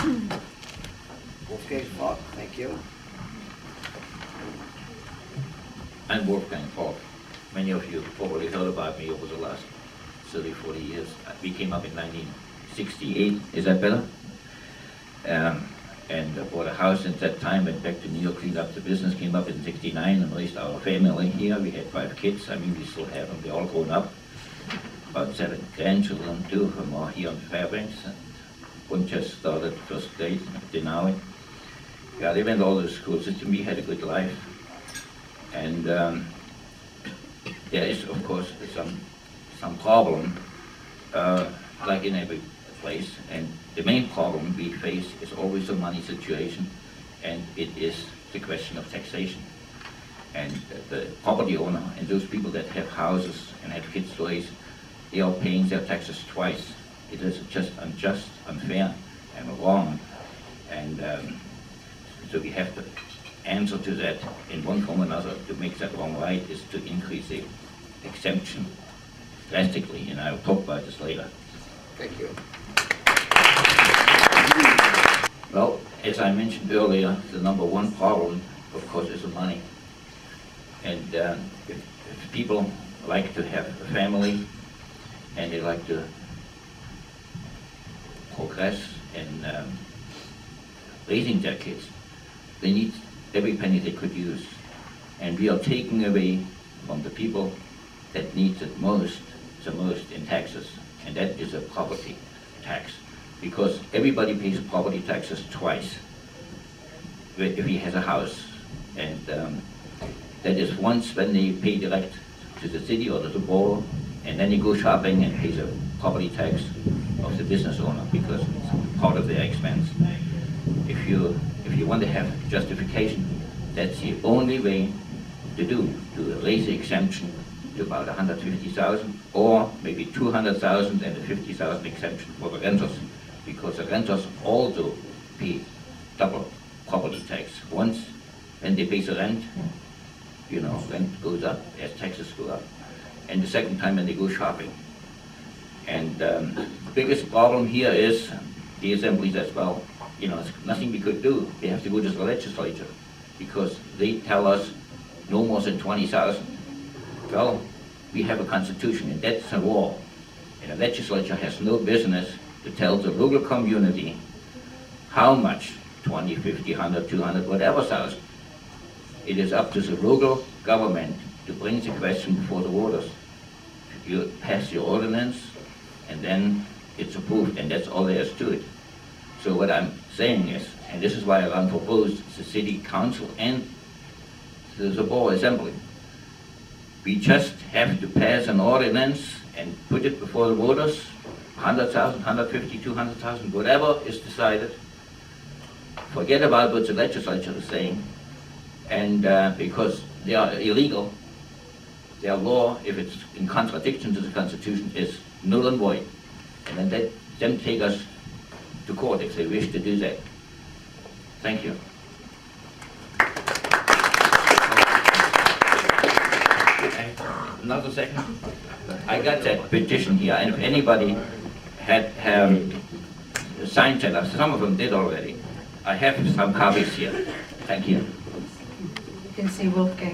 Wolfgang Falke, thank you. I'm Wolfgang Falke. Many of you probably heard about me over the last 30, 40 years. We came up in 1968, is that better? And bought a house at that time, went back to New York, cleaned up the business, came up in 69 and raised our family here. We had 5 kids. I mean, we still have them. They're all grown up. About 7 grandchildren, 2 of them are here on Fairbanks. And one just started first grade at Denali. Yeah, they went all to the school system. We had a good life. And there is, of course, some problem, like in every place. And the main problem we face is always the money situation, and it is the question of taxation. And the property owner and those people that have houses and have kids to raise, they are paying their taxes twice. It is just unjust, unfair, and wrong. And so we have to answer to that in one form or another. To make that wrong right is to increase the exemption drastically, and I'll talk about this later. Thank you. Well, as I mentioned earlier, the number one problem, of course, is the money. And if people like to have a family and they like to progress in raising their kids, they need every penny they could use. And we are taking away from the people that need it most, the most in taxes, and that is a property tax. Because everybody pays property taxes twice if he has a house. And that is once when they pay direct to the city or to the borough, and then they go shopping and pay the property tax of the business owner because it's part of their expense. If you want to have justification, that's the only way to raise the exemption to about 150,000 or maybe 200,000 and a 50,000 exemption for the renters, because the renters also pay double property tax. Once when they pay the rent, you know, rent goes up as taxes go up, and the second time when they go shopping. And the biggest problem here is the assemblies as well. You know, it's nothing we could do. We have to go to the legislature because they tell us no more than 20,000. Well, we have a constitution and that's a law. And the legislature has no business to tell the local community how much, 20, 50, 100, 200, whatever thousand. It is up to the local government to bring the question before the voters. You pass your ordinance and then it's approved, and that's all there is to it. So what I'm saying is, and this is why I run for both the city council and the borough assembly, we just have to pass an ordinance and put it before the voters, 100,000, 150, 200,000, whatever is decided. Forget about what the legislature is saying, and because they are illegal, their law, if it's in contradiction to the Constitution, is null and void. And then they then take us to court if they wish to do that. Thank you. Another second. I got that petition here, and if anybody had signed it, some of them did already. I have some copies here. Thank you. You can see Wolfgang.